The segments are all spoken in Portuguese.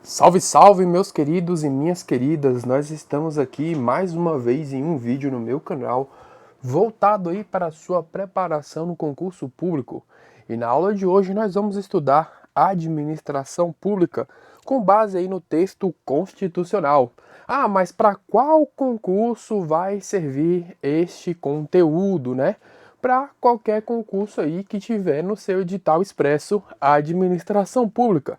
Salve, salve, meus queridos e minhas queridas! Nós estamos aqui mais uma vez em um vídeo no meu canal voltado aí para a sua preparação no concurso público. E na aula de hoje nós vamos estudar administração pública com base aí no texto constitucional. Ah, mas para qual concurso vai servir este conteúdo, né? Para qualquer concurso aí que tiver no seu edital expresso administração pública.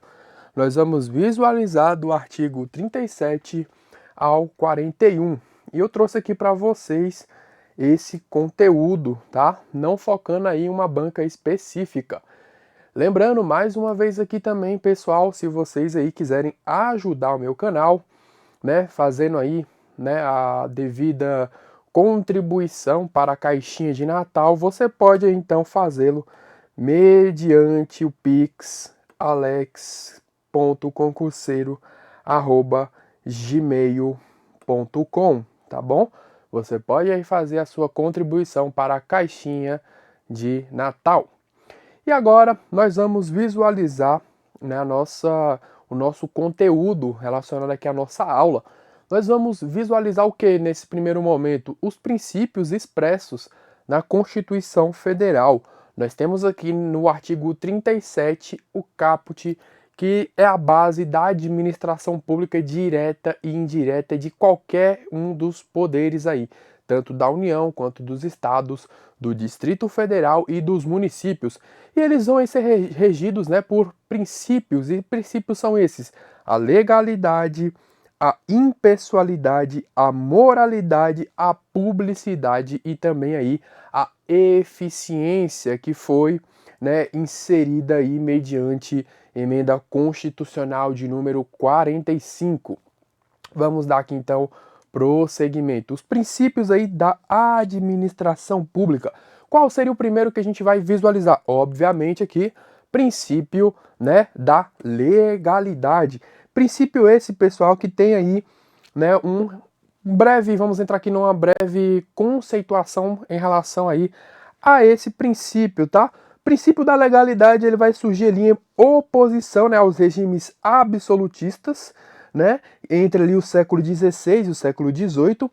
Nós vamos visualizar do artigo 37 ao 41. E eu trouxe aqui para vocês esse conteúdo, tá? Não focando aí em uma banca específica. Lembrando mais uma vez aqui também, pessoal, se vocês aí quiserem ajudar o meu canal, né, fazendo aí, né, a devida contribuição para a caixinha de Natal, você pode então fazê-lo mediante o Pix alex.concurseiro@gmail.com, tá bom? Você pode aí fazer a sua contribuição para a caixinha de Natal. E agora nós vamos visualizar, né, o nosso conteúdo relacionado aqui à nossa aula. Nós vamos visualizar o que nesse primeiro momento? Os princípios expressos na Constituição Federal. Nós temos aqui no artigo 37 o caput, que é a base da administração pública direta e indireta de qualquer um dos poderes aí, tanto da União quanto dos estados, do Distrito Federal e dos municípios. E eles vão ser regidos, né, por princípios, e princípios são esses: a legalidade, a impessoalidade, a moralidade, a publicidade e também aí a eficiência, que foi, né, inserida aí mediante emenda constitucional de número 45. Vamos dar aqui então prosseguimento. Os princípios aí da administração pública. Qual seria o primeiro que a gente vai visualizar? Obviamente aqui, princípio, né, da legalidade. Princípio esse, pessoal, que tem aí, né, vamos entrar aqui numa breve conceituação em relação aí a esse princípio, tá? Princípio da legalidade, ele vai surgir ali em oposição, né, aos regimes absolutistas, né, entre ali o século XVI e o século XVIII.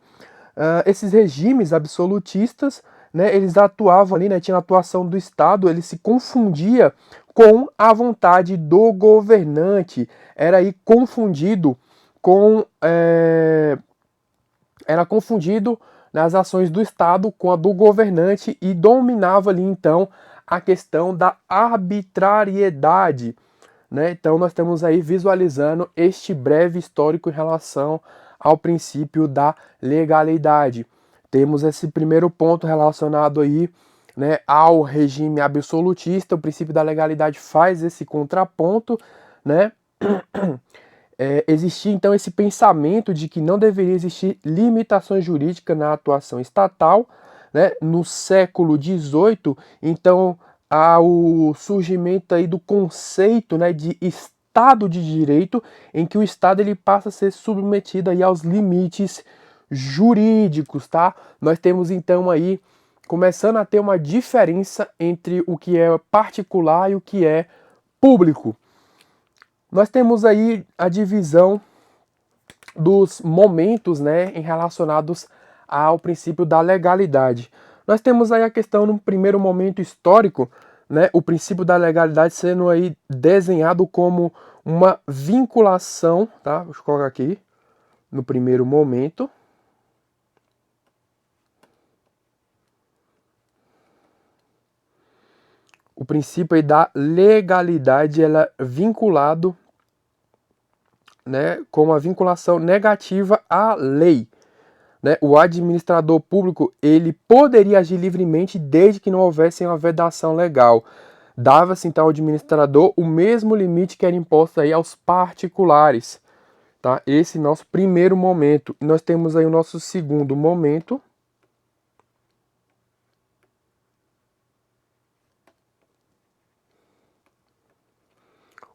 Esses regimes absolutistas, né, eles atuavam ali, né, tinha a atuação do Estado, ele se confundia com a vontade do governante, era aí confundido com era confundido nas ações do Estado com a do governante e dominava ali então a questão da arbitrariedade, né? Então nós estamos aí visualizando este breve histórico em relação ao princípio da legalidade. Temos esse primeiro ponto relacionado aí, né, ao regime absolutista. O princípio da legalidade faz esse contraponto, né? Existia então esse pensamento de que não deveria existir limitações jurídicas na atuação estatal, né? No século XVIII, então há o surgimento aí do conceito, né, de Estado de Direito, em que o Estado ele passa a ser submetido aí aos limites jurídicos, tá? Nós temos então aí começando a ter uma diferença entre o que é particular e o que é público. Nós temos aí a divisão dos momentos, né, relacionados ao princípio da legalidade. Nós temos aí a questão, no primeiro momento histórico, né, o princípio da legalidade sendo aí desenhado como uma vinculação, tá? Deixa eu colocar aqui, no primeiro momento. O princípio aí da legalidade, ela é vinculado, né, com uma vinculação negativa à lei. Né? O administrador público ele poderia agir livremente desde que não houvesse uma vedação legal. Dava-se então ao administrador o mesmo limite que era imposto aí aos particulares. Tá? Esse nosso primeiro momento. Nós temos aí o nosso segundo momento,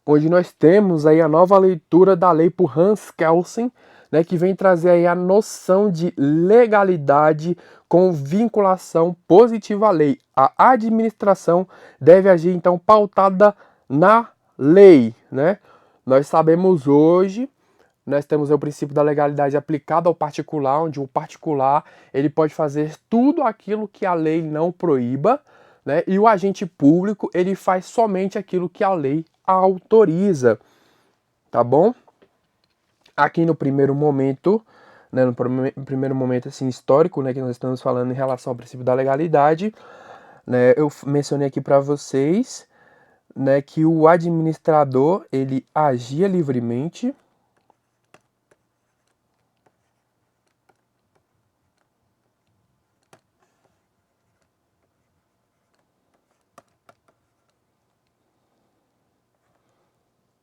onde nós temos aí a nova leitura da lei por Hans Kelsen, né, que vem trazer aí a noção de legalidade com vinculação positiva à lei. A administração deve agir, então, pautada na lei, né? Nós sabemos hoje, nós temos o princípio da legalidade aplicado ao particular, onde o particular ele pode fazer tudo aquilo que a lei não proíba, né? E o agente público ele faz somente aquilo que a lei autoriza, tá bom? Aqui no primeiro momento, né, no primeiro momento assim, histórico, né, que nós estamos falando em relação ao princípio da legalidade, né, eu mencionei aqui para vocês, né, que o administrador ele agia livremente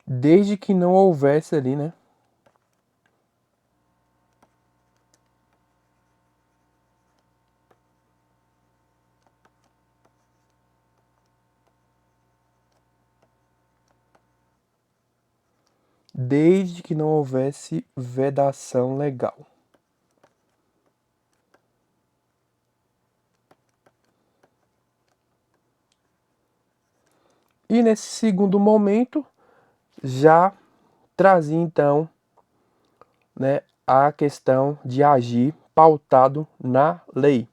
desde que não houvesse ali, né, desde que não houvesse vedação legal. E nesse segundo momento, já trazia então, né, a questão de agir pautado na lei.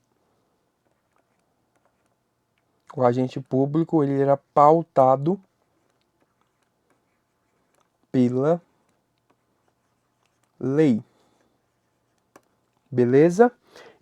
O agente público ele era pautado pela lei. Beleza?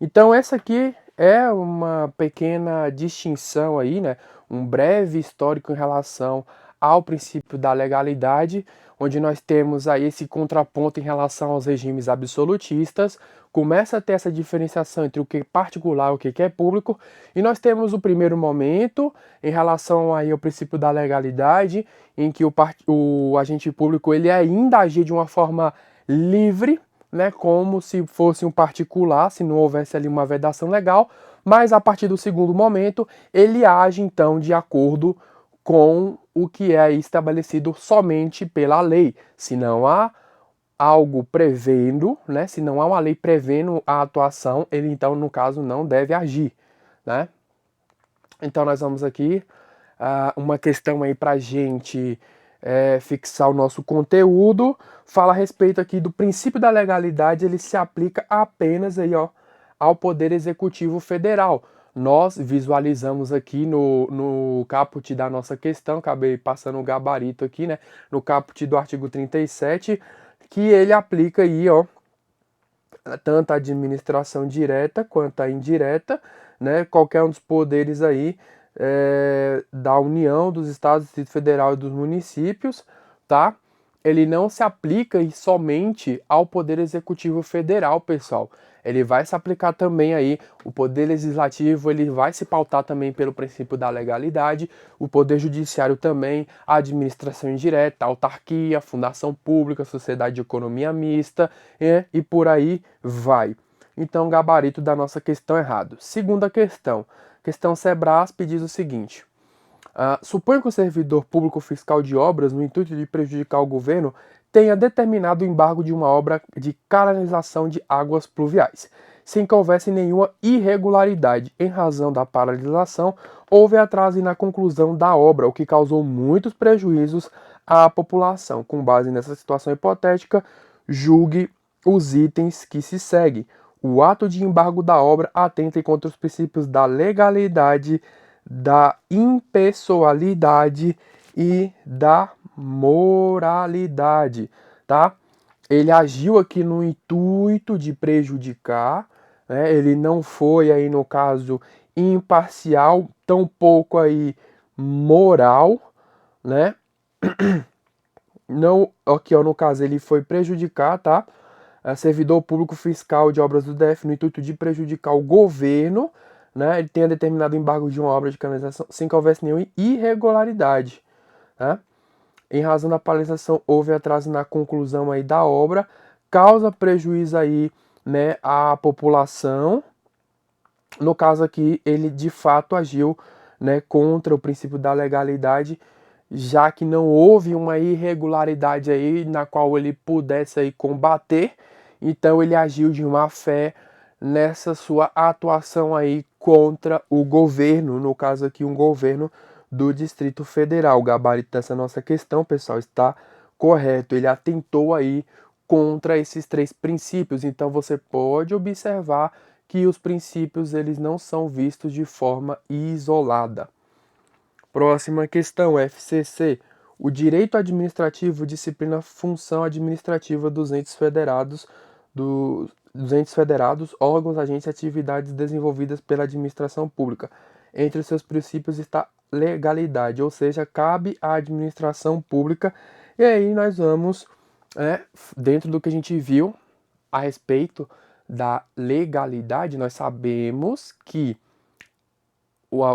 Então essa aqui é uma pequena distinção aí, né? Um breve histórico em relação ao princípio da legalidade, onde nós temos aí esse contraponto em relação aos regimes absolutistas, começa a ter essa diferenciação entre o que é particular e o que é público, e nós temos o primeiro momento em relação aí ao princípio da legalidade, em que o agente público ele ainda agia de uma forma livre, né, como se fosse um particular, se não houvesse ali uma vedação legal, mas a partir do segundo momento ele age então de acordo com o que é estabelecido somente pela lei, se não há algo prevendo, né, se não há uma lei prevendo a atuação, ele então no caso não deve agir, né? Então nós vamos aqui uma questão aí para gente fixar o nosso conteúdo, fala a respeito aqui do princípio da legalidade, ele se aplica apenas aí, ó, ao Poder Executivo Federal. Nós visualizamos aqui no caput da nossa questão, acabei passando o gabarito aqui, né, no caput do artigo 37, que ele aplica aí, ó, tanto a administração direta quanto a indireta, né, qualquer um dos poderes aí da União, dos Estados, do Distrito Federal e dos municípios, tá? Ele não se aplica somente ao Poder Executivo Federal, pessoal. Ele vai se aplicar também aí, o Poder Legislativo, ele vai se pautar também pelo princípio da legalidade, o Poder Judiciário também, a administração indireta, a autarquia, fundação pública, sociedade de economia mista, e por aí vai. Então, o gabarito da nossa questão errado. Segunda questão. Questão Sebrasp diz o seguinte: suponha que o servidor público fiscal de obras, no intuito de prejudicar o governo, tenha determinado o embargo de uma obra de canalização de águas pluviais, sem que houvesse nenhuma irregularidade. Em razão da paralisação, houve atraso na conclusão da obra, o que causou muitos prejuízos à população. Com base nessa situação hipotética, julgue os itens que se seguem. O ato de embargo da obra atenta contra os princípios da legalidade, da impessoalidade e da moralidade, tá? Ele agiu aqui no intuito de prejudicar, né? Ele não foi aí no caso imparcial, tampouco aí moral, né? Não, aqui ó, no caso ele foi prejudicar, tá? Servidor público fiscal de obras do DF no intuito de prejudicar o governo, né? Ele tenha determinado embargo de uma obra de canalização sem que houvesse nenhuma irregularidade, né? Em razão da paralisação, houve atraso na conclusão aí da obra, causa prejuízo aí, né, à população. No caso aqui, ele de fato agiu, né, contra o princípio da legalidade, já que não houve uma irregularidade aí na qual ele pudesse aí combater, então ele agiu de má fé nessa sua atuação aí contra o governo, no caso aqui um governo do Distrito Federal. O gabarito dessa nossa questão, pessoal, está correto, ele atentou aí contra esses três princípios. Então você pode observar que os princípios eles não são vistos de forma isolada. Próxima questão, FCC. O direito administrativo disciplina a função administrativa dos entes federados, órgãos, agentes e atividades desenvolvidas pela administração pública. Entre os seus princípios está legalidade, ou seja, cabe à administração pública. E aí nós vamos, dentro do que a gente viu a respeito da legalidade, nós sabemos que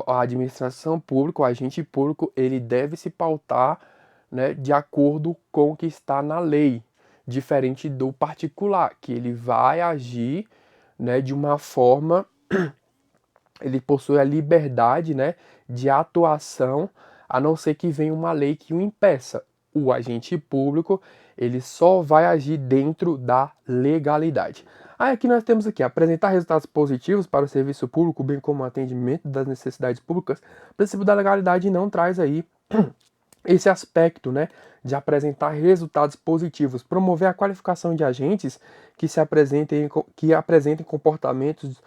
a administração pública, o agente público, ele deve se pautar, né, de acordo com o que está na lei, diferente do particular, que ele vai agir, né, de uma forma, ele possui a liberdade, né, de atuação, a não ser que venha uma lei que o impeça. O agente público, ele só vai agir dentro da legalidade. Aí aqui nós temos aqui, apresentar resultados positivos para o serviço público, bem como o atendimento das necessidades públicas. O princípio da legalidade não traz aí esse aspecto, né, de apresentar resultados positivos, promover a qualificação de agentes que apresentem comportamentos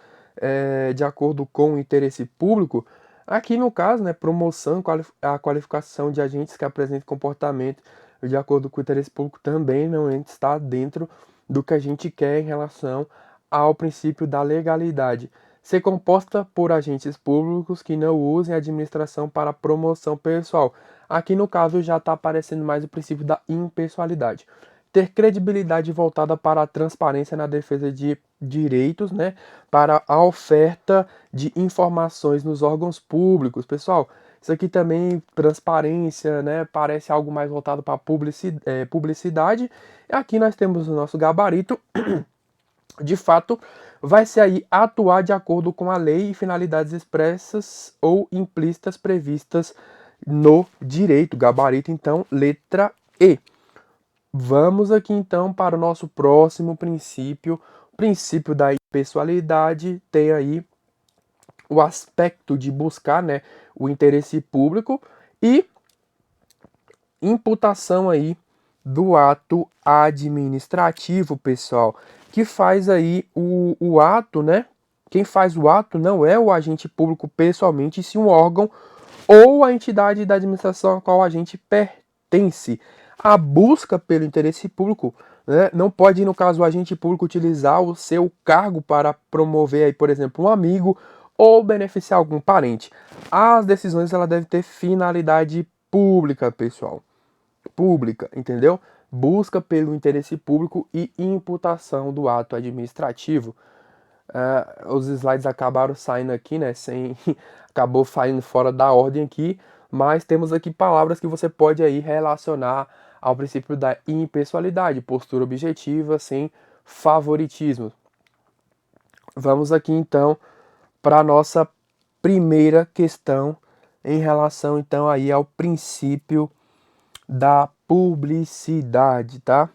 de acordo com o interesse público. Aqui no caso, né, promoção, a qualificação de agentes que apresentem comportamento de acordo com o interesse público também não está dentro do que a gente quer em relação ao princípio da legalidade. Ser composta por agentes públicos que não usem a administração para promoção pessoal. Aqui no caso já está aparecendo mais o princípio da impessoalidade. Ter credibilidade voltada para a transparência na defesa de direitos, né, para a oferta de informações nos órgãos públicos. Pessoal, isso aqui também, transparência, né, parece algo mais voltado para publicidade. E aqui nós temos o nosso gabarito. De fato, vai ser aí atuar de acordo com a lei e finalidades expressas ou implícitas previstas no direito. Gabarito, então, letra E. Vamos aqui, então, para o nosso próximo princípio. O princípio da impessoalidade tem aí o aspecto de buscar, né, o interesse público e imputação aí do ato administrativo, pessoal, que faz aí o ato, né? Quem faz o ato não é o agente público pessoalmente, sim um órgão ou a entidade da administração a qual o agente pertence. A busca pelo interesse público, né, não pode, no caso, o agente público utilizar o seu cargo para promover, aí, por exemplo, um amigo ou beneficiar algum parente. As decisões ela devem ter finalidade pública, pessoal. Pública, entendeu? Busca pelo interesse público e imputação do ato administrativo. Os slides acabaram saindo aqui, né? Acabou saindo fora da ordem aqui, mas temos aqui palavras que você pode aí relacionar ao princípio da impessoalidade, postura objetiva, sem favoritismo. Vamos aqui então para a nossa primeira questão em relação então aí ao princípio da publicidade, tá?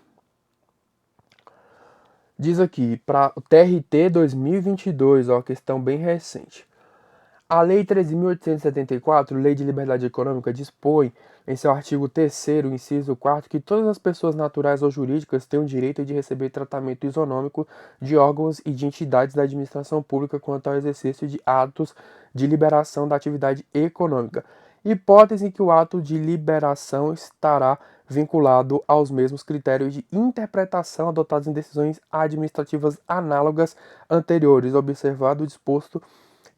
Diz aqui, para o TRT 2022, ó, questão bem recente. A Lei 13.874, Lei de Liberdade Econômica, dispõe, em seu artigo 3º, inciso 4º, que todas as pessoas naturais ou jurídicas têm o direito de receber tratamento isonômico de órgãos e de entidades da administração pública quanto ao exercício de atos de liberação da atividade econômica. Hipótese em que o ato de liberação estará vinculado aos mesmos critérios de interpretação adotados em decisões administrativas análogas anteriores, observado o disposto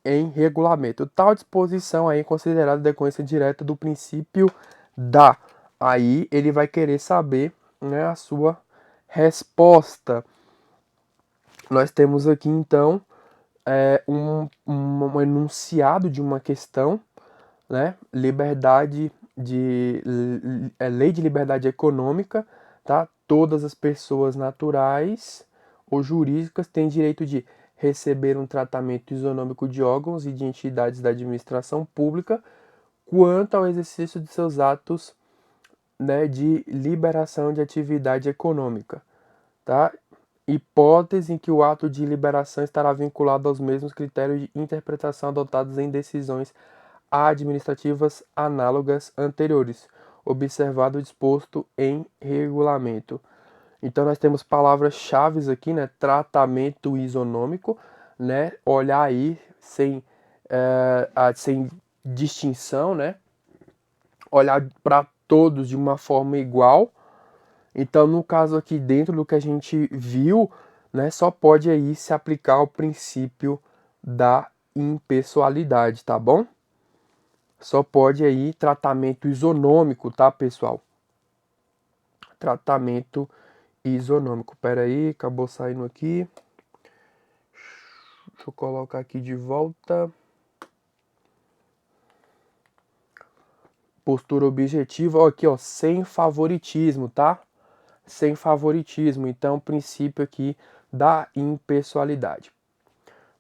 em regulamento. Tal disposição aí é considerada decorrência direta do princípio da. Aí ele vai querer saber, né, a sua resposta. Nós temos aqui então um enunciado de uma questão, né? Lei de liberdade econômica, tá? Todas as pessoas naturais ou jurídicas têm direito de receber um tratamento isonômico de órgãos e de entidades da administração pública quanto ao exercício de seus atos, né, de liberação de atividade econômica, tá? Hipótese em que o ato de liberação estará vinculado aos mesmos critérios de interpretação adotados em decisões administrativas análogas anteriores, observado o disposto em regulamento. Então nós temos palavras-chave aqui, né? Tratamento isonômico, né? Olhar aí sem distinção, né? Olhar para todos de uma forma igual. Então, no caso aqui, dentro do que a gente viu, né, só pode aí se aplicar o princípio da impessoalidade, tá bom? Só pode aí tratamento isonômico, tá, pessoal? Tratamento isonômico. Pera aí, acabou saindo aqui. Deixa eu colocar aqui de volta. Postura objetiva, ó, aqui, ó, sem favoritismo, tá? Sem favoritismo. Então, princípio aqui da impessoalidade.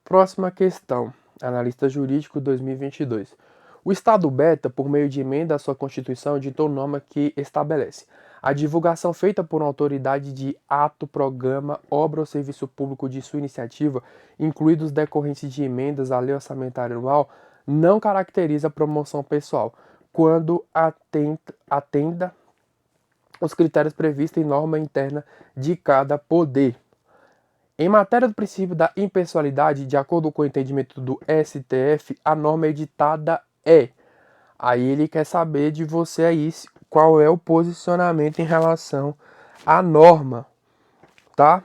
Próxima questão. Analista jurídico 2022. O Estado beta, por meio de emenda à sua Constituição, editou norma que estabelece a divulgação feita por uma autoridade de ato, programa, obra ou serviço público de sua iniciativa, incluídos decorrentes de emendas à lei orçamentária anual, não caracteriza a promoção pessoal, quando atenda os critérios previstos em norma interna de cada poder. Em matéria do princípio da impessoalidade, de acordo com o entendimento do STF, a norma editada é. Aí ele quer saber de você aí qual é o posicionamento em relação à norma, tá?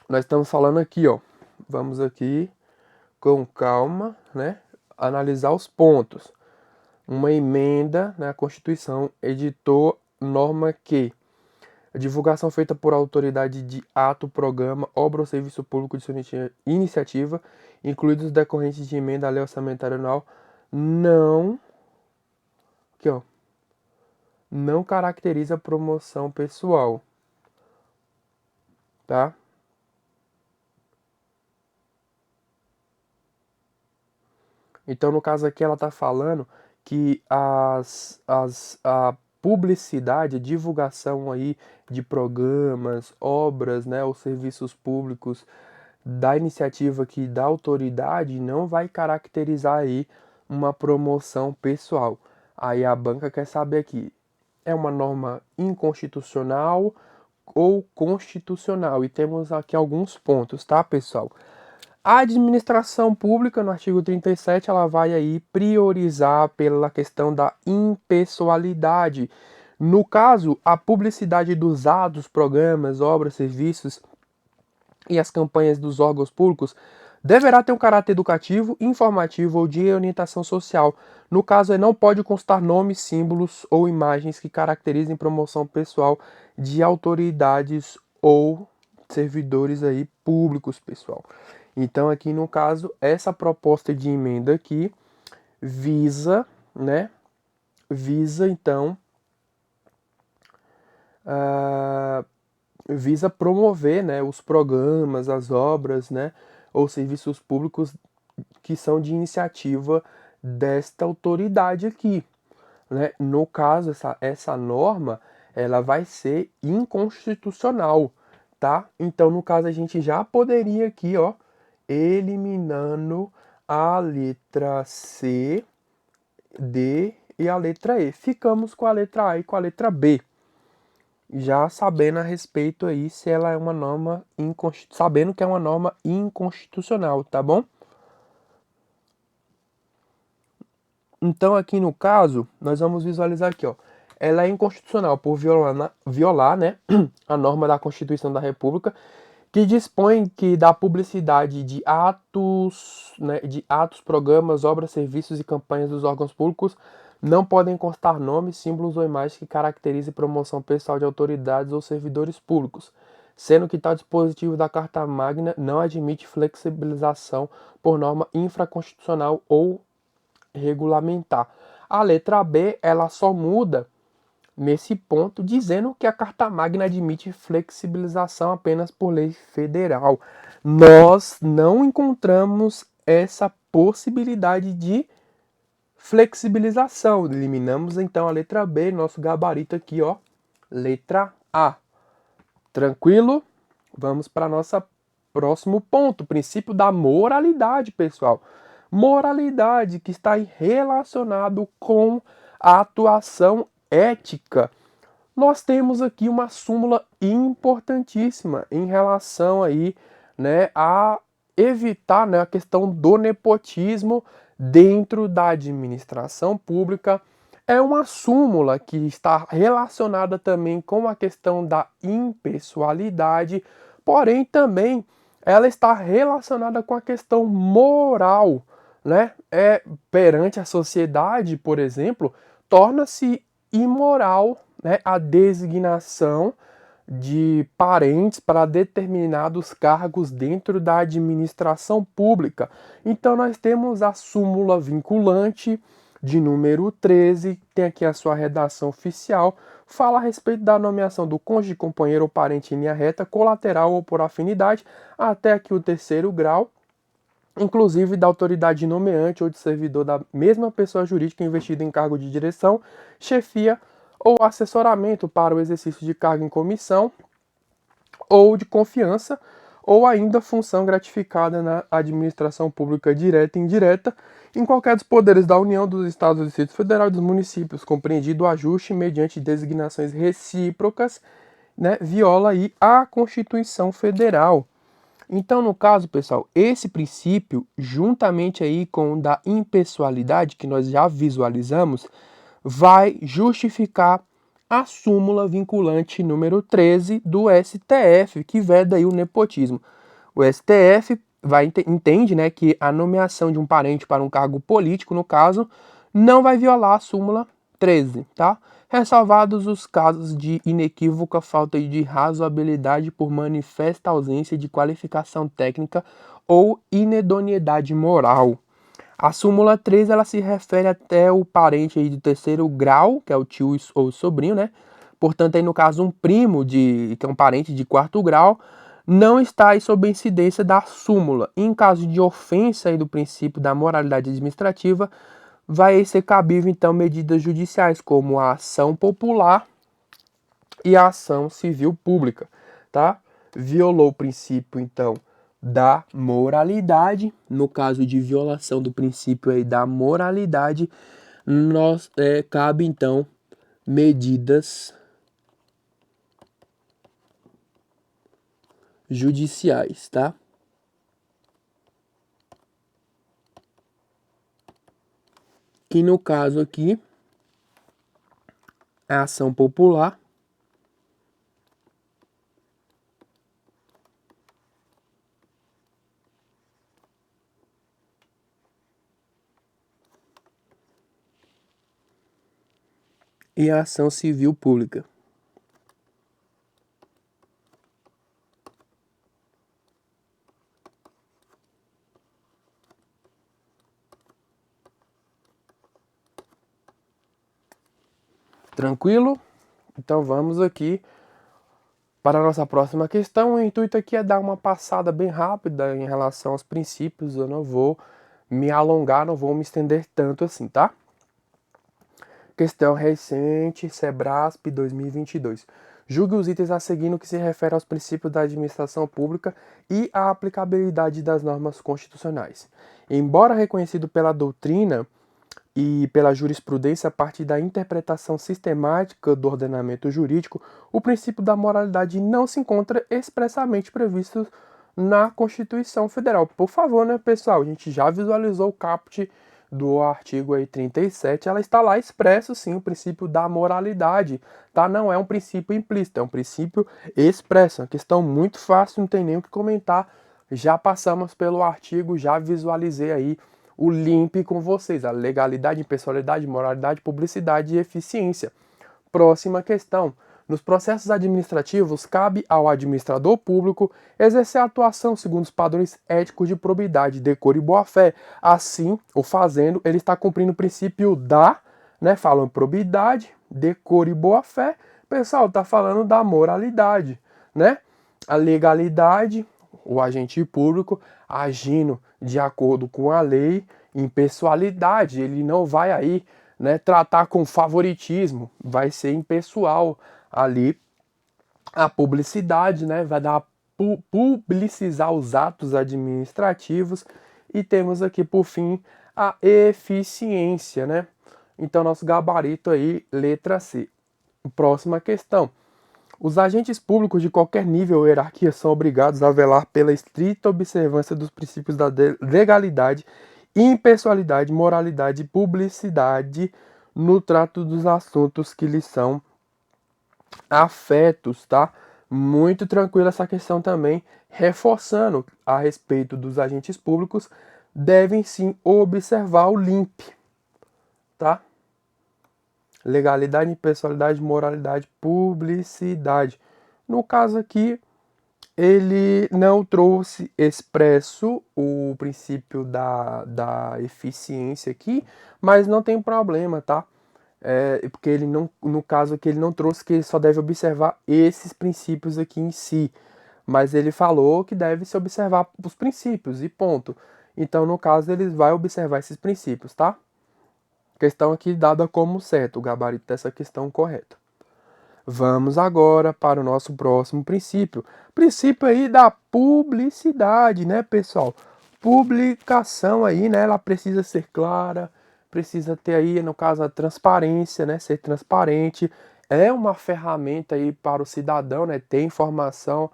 Nós estamos falando aqui, ó. Vamos aqui com calma, né? Analisar os pontos. Uma emenda na Constituição editou norma que a divulgação feita por autoridade de ato, programa, obra ou serviço público de sua iniciativa, incluídos os decorrentes de emenda à lei orçamentária anual, não caracteriza promoção pessoal, tá? Então, no caso aqui, ela está falando que a publicidade, a divulgação aí de programas, obras, né, ou serviços públicos da iniciativa aqui da autoridade não vai caracterizar aí uma promoção pessoal. Aí a banca quer saber aqui, é uma norma inconstitucional ou constitucional? E temos aqui alguns pontos, tá, pessoal? A administração pública, no artigo 37, ela vai aí priorizar pela questão da impessoalidade. No caso, a publicidade dos atos, programas, obras, serviços e as campanhas dos órgãos públicos deverá ter um caráter educativo, informativo ou de orientação social. No caso, não pode constar nomes, símbolos ou imagens que caracterizem promoção pessoal de autoridades ou servidores aí públicos, pessoal. Então, aqui no caso, essa proposta de emenda aqui visa, né? Então, visa promover, né, os programas, as obras, né, ou serviços públicos que são de iniciativa desta autoridade aqui, né? No caso, essa norma, ela vai ser inconstitucional, tá? Então, no caso, a gente já poderia aqui, ó, eliminando a letra C, D e a letra E. Ficamos com a letra A e com a letra B. Já sabendo a respeito aí se ela é uma norma sabendo que é uma norma inconstitucional, tá bom? Então aqui no caso, nós vamos visualizar aqui, ó. Ela é inconstitucional por violar, né, a norma da Constituição da República, que dispõe que da publicidade de atos, né, programas, obras, serviços e campanhas dos órgãos públicos não podem constar nomes, símbolos ou imagens que caracterizem promoção pessoal de autoridades ou servidores públicos, sendo que tal dispositivo da Carta Magna não admite flexibilização por norma infraconstitucional ou regulamentar. A letra B, ela só muda nesse ponto, dizendo que a Carta Magna admite flexibilização apenas por lei federal. Nós não encontramos essa possibilidade de flexibilização. Eliminamos então a letra B, nosso gabarito aqui, ó, letra A. Tranquilo? Vamos para nosso próximo ponto, princípio da moralidade, pessoal. moralidade, que está relacionado com a atuação ética. Nós temos aqui uma súmula importantíssima em relação aí, né, a evitar, né, a questão do nepotismo dentro da administração pública. É uma súmula que está relacionada também com a questão da impessoalidade, porém também ela está relacionada com a questão moral, né? Perante a sociedade, por exemplo, torna-se imoral, né, a designação de parentes para determinados cargos dentro da administração pública. Então nós temos a súmula vinculante de número 13, tem aqui a sua redação oficial, fala a respeito da nomeação do cônjuge, companheiro ou parente em linha reta, colateral ou por afinidade, até aqui o terceiro grau, inclusive da autoridade nomeante ou de servidor da mesma pessoa jurídica investida em cargo de direção, chefia ou assessoramento para o exercício de cargo em comissão ou de confiança, ou ainda função gratificada na administração pública direta e indireta, em qualquer dos poderes da União, dos Estados, do Distrito Federal e dos municípios, compreendido o ajuste mediante designações recíprocas, né, viola aí a Constituição Federal. Então, no caso, pessoal, esse princípio, juntamente aí com o da impessoalidade, que nós já visualizamos, vai justificar a súmula vinculante número 13 do STF, que veda aí o nepotismo. O STF entende, né, que a nomeação de um parente para um cargo político, no caso, não vai violar a súmula 13, tá? Ressalvados os casos de inequívoca falta de razoabilidade por manifesta ausência de qualificação técnica ou inedoneidade moral. A súmula 3, ela se refere até o parente aí de terceiro grau, que é o tio ou o sobrinho, né? Portanto, aí no caso, um primo, que é um parente de quarto grau, não está aí sob a incidência da súmula. Em caso de ofensa aí do princípio da moralidade administrativa, vai ser cabível, então, medidas judiciais, como a ação popular e a ação civil pública, tá? Violou o princípio, então, da moralidade, no caso de violação do princípio aí da moralidade, cabe então medidas judiciais, tá? Que no caso aqui é a ação popular e a ação civil pública. Tranquilo? Então vamos aqui para a nossa próxima questão. O intuito aqui é dar uma passada bem rápida em relação aos princípios. Eu não vou me alongar, não vou me estender tanto assim, tá? Questão recente, Sebrasp 2022. Julgue os itens a seguir no que se refere aos princípios da administração pública e à aplicabilidade das normas constitucionais. Embora reconhecido pela doutrina e pela jurisprudência a partir da interpretação sistemática do ordenamento jurídico, o princípio da moralidade não se encontra expressamente previsto na Constituição Federal. Por favor, né, pessoal? A gente já visualizou o caput do artigo aí 37, ela está lá expresso sim o princípio da moralidade, tá? Não é um princípio implícito, é um princípio expresso. É uma questão muito fácil, não tem nem o que comentar. Já passamos pelo artigo, já visualizei aí o LIMP com vocês, a legalidade, impessoalidade, moralidade, publicidade e eficiência. Próxima questão. Nos processos administrativos, cabe ao administrador público exercer a atuação segundo os padrões éticos de probidade, decoro e boa-fé. Assim, o fazendo, ele está cumprindo o princípio da, né, falam probidade, decoro e boa-fé. Pessoal, está falando da moralidade, né? A legalidade, o agente público agindo de acordo com a lei, impessoalidade, ele não vai aí, né, tratar com favoritismo, vai ser impessoal ali a publicidade, né, vai dar publicizar os atos administrativos E temos aqui, por fim, a eficiência, né? Então, nosso gabarito aí, letra C. Próxima questão. Os agentes públicos de qualquer nível ou hierarquia são obrigados a velar pela estrita observância dos princípios da legalidade, impessoalidade, moralidade e publicidade no trato dos assuntos que lhes são afetos, tá? Muito tranquila essa questão também, reforçando a respeito dos agentes públicos, devem sim observar o LIMP, tá? Legalidade, impessoalidade, moralidade, publicidade. No caso aqui, ele não trouxe expresso o princípio da eficiência aqui, mas não tem problema, tá? Porque ele não, no caso aqui, ele não trouxe que ele só deve observar esses princípios aqui em si, mas ele falou que deve se observar os princípios e ponto. Então, no caso, ele vai observar esses princípios, tá? Questão aqui dada como certo, o gabarito dessa questão correta. Vamos agora para o nosso próximo princípio. Princípio aí da publicidade, né, pessoal? Publicação aí, né, ela precisa ser clara, precisa ter aí, no caso, a transparência, né, ser transparente. É uma ferramenta aí para o cidadão, né, ter informação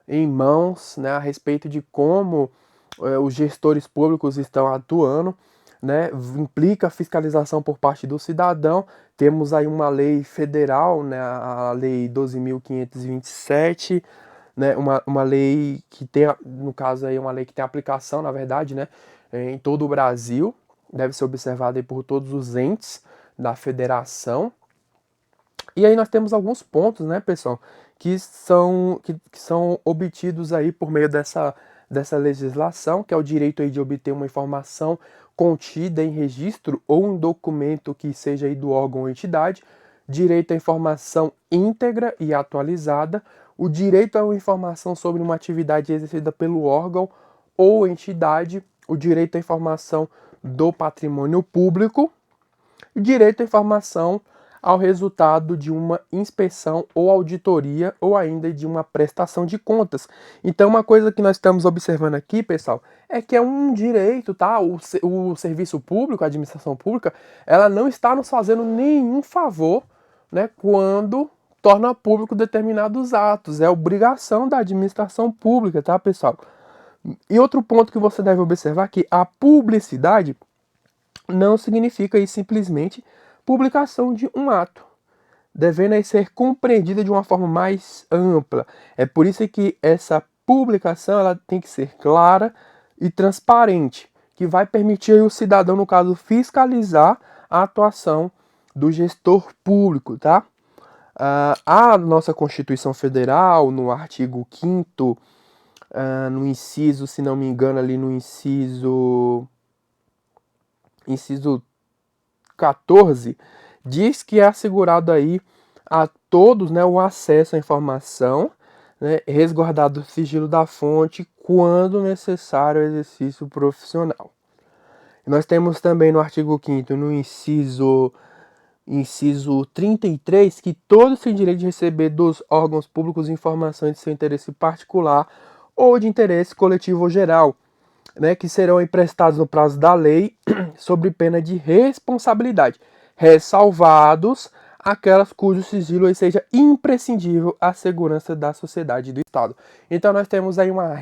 em mãos, né, a respeito de como os gestores públicos estão atuando, né, implica fiscalização por parte do cidadão. Temos aí uma lei federal, né, a Lei 12.527, né, uma lei que tem, no caso aí, uma lei que tem aplicação, na verdade, né, em todo o Brasil, deve ser observada aí por todos os entes da federação. E aí nós temos alguns pontos, né, pessoal, que são obtidos aí por meio dessa legislação, que é o direito aí de obter uma informação contida em registro ou um documento que seja aí do órgão ou entidade, direito à informação íntegra e atualizada, o direito a uma informação sobre uma atividade exercida pelo órgão ou entidade, o direito à informação do patrimônio público, o direito à informação ao resultado de uma inspeção ou auditoria ou ainda de uma prestação de contas. Então, uma coisa que nós estamos observando aqui, pessoal, é que é um direito, tá? O serviço público, a administração pública, ela não está nos fazendo nenhum favor, né, quando torna público determinados atos. É obrigação da administração pública, tá, pessoal? E outro ponto que você deve observar é que a publicidade não significa aí simplesmente publicação de um ato, devendo aí ser compreendida de uma forma mais ampla. É por isso que essa publicação ela tem que ser clara e transparente, que vai permitir aí o cidadão, no caso, fiscalizar a atuação do gestor público, tá? A nossa Constituição Federal, no artigo 5º, no inciso, se não me engano, ali no inciso 14, diz que é assegurado aí a todos, né, o acesso à informação, né, resguardado o sigilo da fonte quando necessário o exercício profissional. Nós temos também no artigo 5º, no inciso 33, que todos têm direito de receber dos órgãos públicos informações de seu interesse particular ou de interesse coletivo ou geral, né, que serão emprestados no prazo da lei, sob pena de responsabilidade, ressalvados aquelas cujo sigilo seja imprescindível à segurança da sociedade e do Estado. Então nós temos aí uma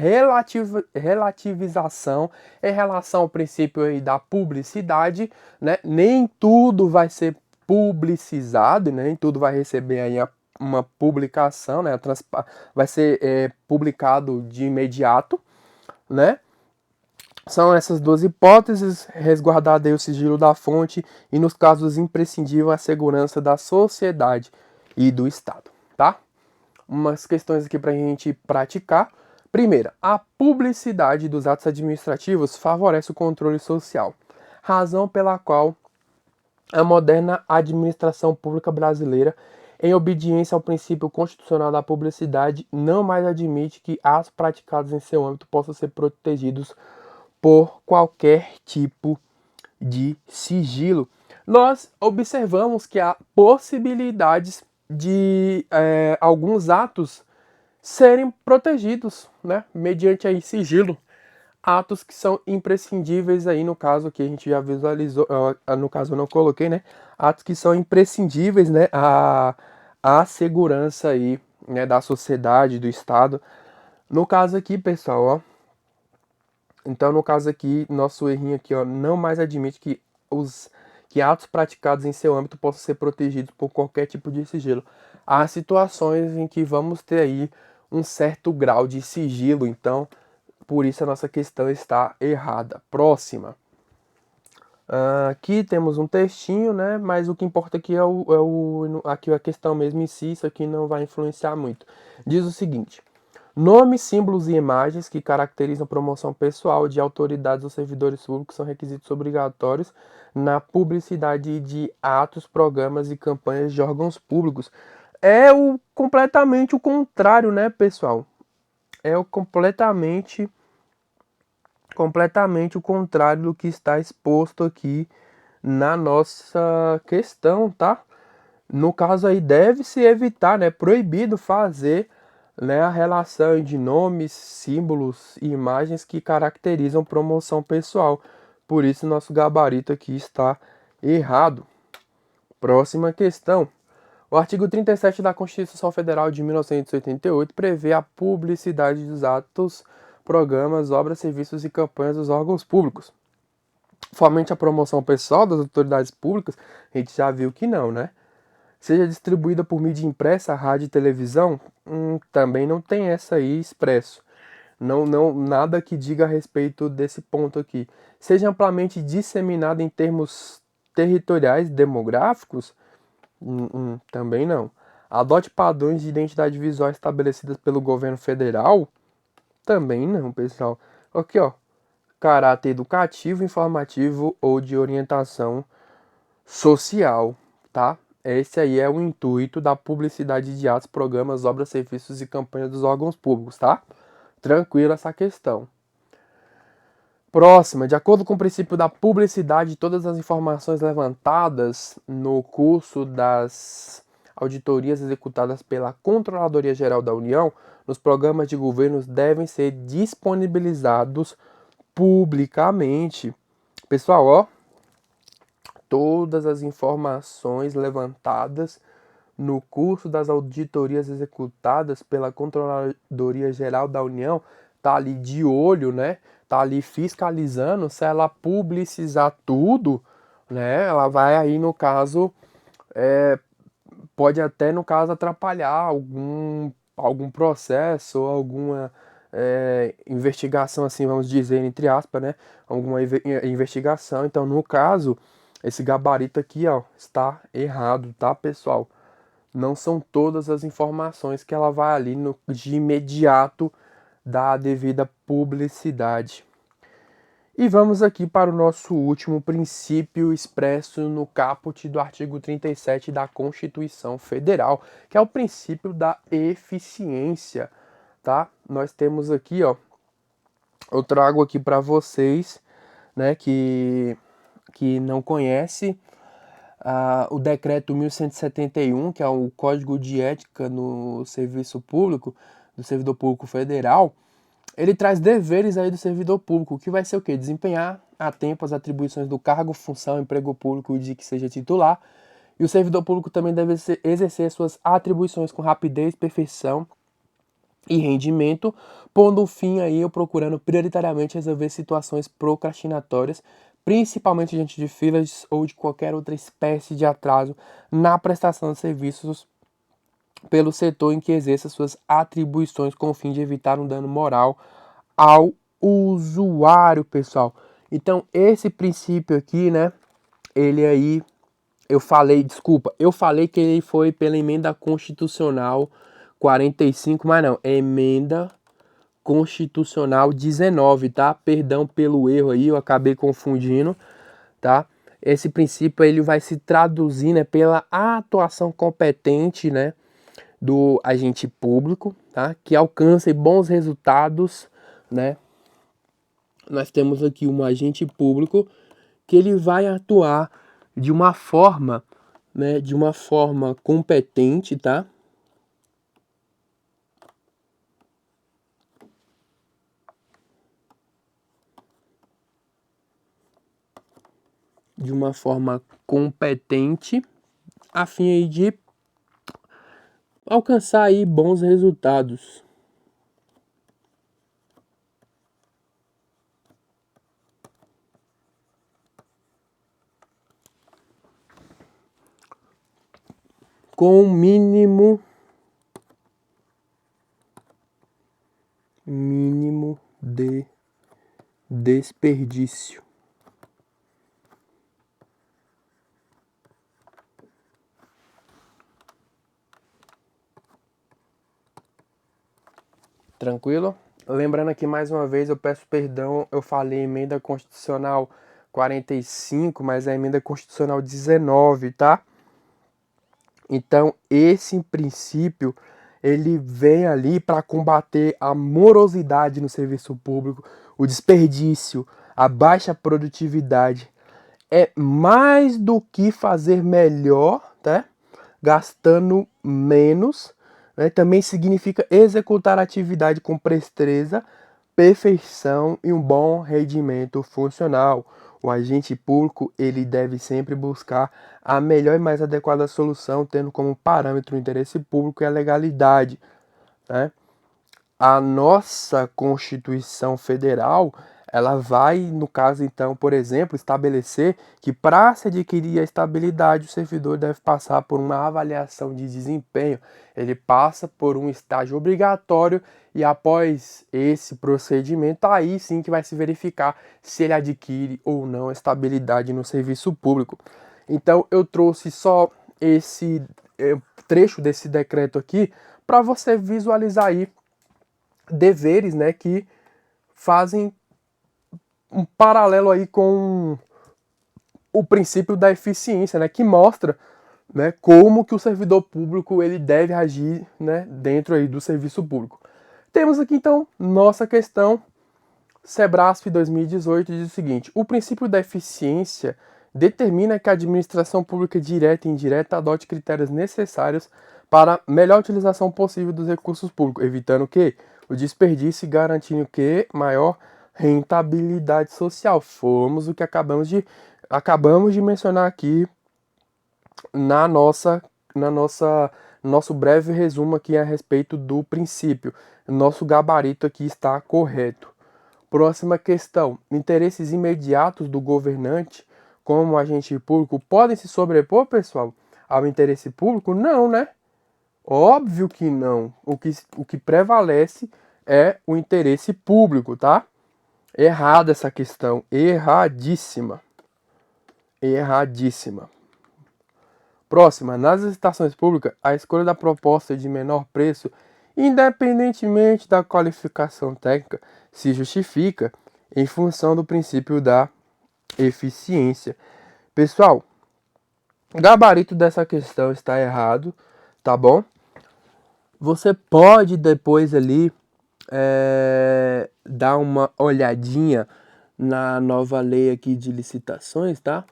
relativização em relação ao princípio aí da publicidade, né? Nem tudo vai ser publicizado, né? Nem tudo vai receber aí uma publicação, né? Vai ser publicado de imediato, né? São essas duas hipóteses, resguardado aí o sigilo da fonte e, nos casos imprescindível, a segurança da sociedade e do Estado, tá? Umas questões aqui para a gente praticar. Primeira, a publicidade dos atos administrativos favorece o controle social, razão pela qual a moderna administração pública brasileira, em obediência ao princípio constitucional da publicidade, não mais admite que atos praticados em seu âmbito possam ser protegidos por qualquer tipo de sigilo. Nós observamos que há possibilidades de alguns atos serem protegidos, né, mediante aí sigilo. atos que são imprescindíveis aí, no caso que a gente já visualizou, no caso eu não coloquei, né? Atos que são imprescindíveis, né? A segurança aí, né? Da sociedade, do Estado. No caso aqui, pessoal, ó. Então, no caso aqui, nosso errinho aqui, ó, não mais admite que atos praticados em seu âmbito possam ser protegidos por qualquer tipo de sigilo. Há situações em que vamos ter aí um certo grau de sigilo, então por isso a nossa questão está errada. Próxima. Aqui temos um textinho, né? Mas o que importa aqui aqui a questão mesmo em si, isso aqui não vai influenciar muito. Diz o seguinte: nomes, símbolos e imagens que caracterizam a promoção pessoal de autoridades ou servidores públicos são requisitos obrigatórios na publicidade de atos, programas e campanhas de órgãos públicos. É completamente o contrário, né, pessoal? É completamente o contrário do que está exposto aqui na nossa questão, tá? No caso aí deve-se evitar, né, proibido fazer, né, a relação de nomes, símbolos e imagens que caracterizam promoção pessoal. Por isso nosso gabarito aqui está errado. Próxima questão. O artigo 37 da Constituição Federal de 1988 prevê a publicidade dos atos, programas, obras, serviços e campanhas dos órgãos públicos. Somente a promoção pessoal das autoridades públicas, a gente já viu que não, né? Seja distribuída por mídia impressa, rádio e televisão, também não tem essa aí expresso. Não, nada que diga a respeito desse ponto aqui. Seja amplamente disseminada em termos territoriais, demográficos, também não. Adote padrões de identidade visual estabelecidas pelo governo federal, também não, pessoal. Aqui, ó, caráter educativo, informativo ou de orientação social, tá? Esse aí é o intuito da publicidade de atos, programas, obras, serviços e campanhas dos órgãos públicos, tá? Tranquilo essa questão. Próxima, de acordo com o princípio da publicidade, todas as informações levantadas no curso das auditorias executadas pela Controladoria Geral da União nos programas de governo devem ser disponibilizados publicamente. Pessoal, ó, todas as informações levantadas no curso das auditorias executadas pela Controladoria Geral da União, tá ali de olho, né? Tá ali fiscalizando. Se ela publicizar tudo, né? Ela vai aí, no caso, pode até, no caso, atrapalhar algum processo ou alguma investigação, assim, vamos dizer, entre aspas, né? Alguma investigação. Então, no caso, esse gabarito aqui, ó, está errado, tá, pessoal? Não são todas as informações que ela vai ali de imediato dar a devida publicidade. E vamos aqui para o nosso último princípio expresso no caput do artigo 37 da Constituição Federal, que é o princípio da eficiência, tá? Nós temos aqui, ó, eu trago aqui para vocês, né, que não conhece, o decreto 1171, que é o Código de Ética no Serviço Público, do Servidor Público Federal. Ele traz deveres aí do servidor público, que vai ser o quê? Desempenhar a tempo as atribuições do cargo, função, emprego público de que seja titular. E o servidor público também deve exercer suas atribuições com rapidez, perfeição e rendimento, pondo fim aí ou procurando prioritariamente resolver situações procrastinatórias, principalmente diante de filas ou de qualquer outra espécie de atraso na prestação de serviços pelo setor em que exerça suas atribuições com o fim de evitar um dano moral ao usuário, pessoal. Então, esse princípio aqui, né, ele aí, eu falei que ele foi pela emenda constitucional 45, mas não, é emenda constitucional 19, tá? Perdão pelo erro aí, eu acabei confundindo, tá? Esse princípio ele vai se traduzir, né, pela atuação competente, né, do agente público, tá? Que alcance bons resultados, né? Nós temos aqui um agente público que ele vai atuar de uma forma, né, de uma forma competente, tá? de uma forma competente, a fim aí de alcançar aí bons resultados. Com o mínimo de desperdício. Tranquilo? Lembrando aqui mais uma vez, eu peço perdão, eu falei emenda constitucional 45, mas é a emenda constitucional 19, tá? Então, esse princípio, ele vem ali para combater a morosidade no serviço público, o desperdício, a baixa produtividade. É mais do que fazer melhor, tá? Gastando menos, né? Também significa executar a atividade com presteza, perfeição e um bom rendimento funcional. O agente público ele deve sempre buscar a melhor e mais adequada solução, tendo como parâmetro o interesse público e a legalidade, né? A nossa Constituição Federal, ela vai, no caso então, por exemplo, estabelecer que para se adquirir a estabilidade, o servidor deve passar por uma avaliação de desempenho. Ele passa por um estágio obrigatório e após esse procedimento, aí sim que vai se verificar se ele adquire ou não a estabilidade no serviço público. Então eu trouxe só esse trecho desse decreto aqui para você visualizar aí deveres, né, que fazem um paralelo aí com o princípio da eficiência, né, que mostra, né, como que o servidor público ele deve agir, né, dentro aí do serviço público. Temos aqui então nossa questão Sebrasp 2018 diz o seguinte: o princípio da eficiência determina que a administração pública direta e indireta adote critérios necessários para a melhor utilização possível dos recursos públicos, evitando que o desperdício e garantindo que maior rentabilidade social. Fomos o que acabamos de mencionar aqui na nosso breve resumo aqui a respeito do princípio. Nosso gabarito aqui está correto. Próxima questão. Interesses imediatos do governante, como agente público, podem se sobrepor, pessoal, ao interesse público? Não, né? Óbvio que não. O que prevalece é o interesse público, tá? Errada essa questão. Erradíssima. Erradíssima. Próxima. Nas licitações públicas, a escolha da proposta de menor preço, independentemente da qualificação técnica, se justifica em função do princípio da eficiência. Pessoal, o gabarito dessa questão está errado, tá bom? Você pode depois ali dar uma olhadinha na nova lei aqui de licitações, tá?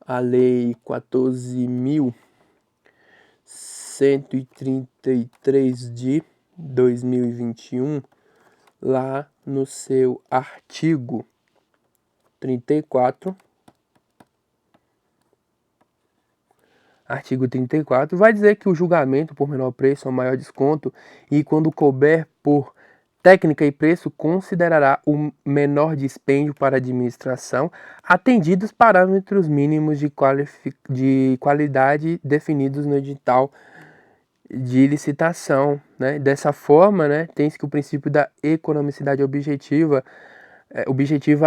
A lei 14.133 de 2021, lá no seu artigo 34, vai dizer que o julgamento por menor preço ou maior desconto e quando couber por técnica e preço considerará o menor dispêndio para a administração, atendidos parâmetros mínimos de qualidade definidos no edital de licitação, né? Dessa forma, né, tem-se que o princípio da economicidade objetiva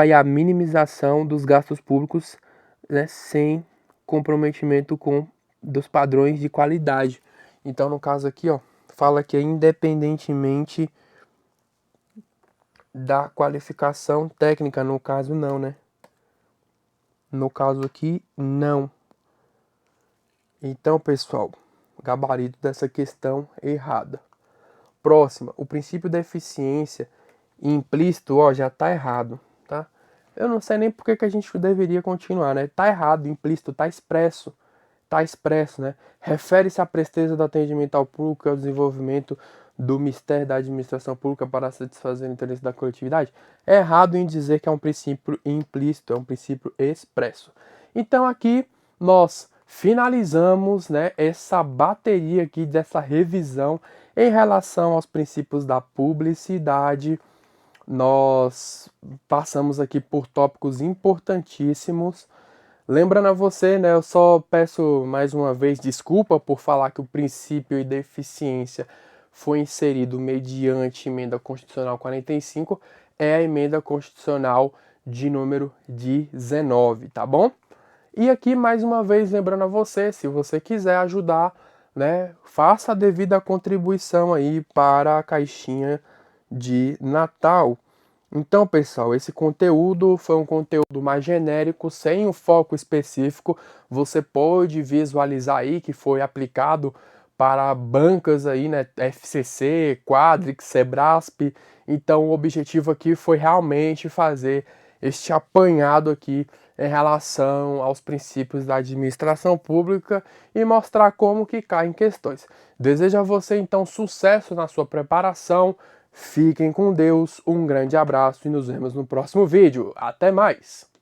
aí a minimização dos gastos públicos, né, sem comprometimento dos padrões de qualidade. Então, no caso aqui, ó, fala que é independentemente da qualificação técnica, no caso não, né? No caso aqui, não. Então, pessoal, gabarito dessa questão errada. Próxima, o princípio da eficiência implícito, ó, já tá errado, tá? Eu não sei nem por que a gente deveria continuar, né? Tá errado, implícito, tá expresso, né? Refere-se à presteza do atendimento ao público e ao desenvolvimento do mistério da administração pública para satisfazer o interesse da coletividade. É errado em dizer que é um princípio implícito, é um princípio expresso. Então aqui nós finalizamos, né, essa bateria aqui dessa revisão em relação aos princípios da publicidade. Nós passamos aqui por tópicos importantíssimos. Lembrando a você, né, eu só peço mais uma vez desculpa por falar que o princípio de eficiência foi inserido mediante emenda constitucional 45, é a emenda constitucional de número 19, tá bom? E aqui mais uma vez lembrando a você, se você quiser ajudar, né, faça a devida contribuição aí para a caixinha de Natal. Então, pessoal, esse conteúdo foi um conteúdo mais genérico, sem um foco específico. Você pode visualizar aí que foi aplicado para bancas aí, né, FCC, Quadrix, Sebrasp. Então, o objetivo aqui foi realmente fazer este apanhado aqui em relação aos princípios da administração pública e mostrar como que caem questões. Desejo a você, então, sucesso na sua preparação. Fiquem com Deus, um grande abraço e nos vemos no próximo vídeo. Até mais!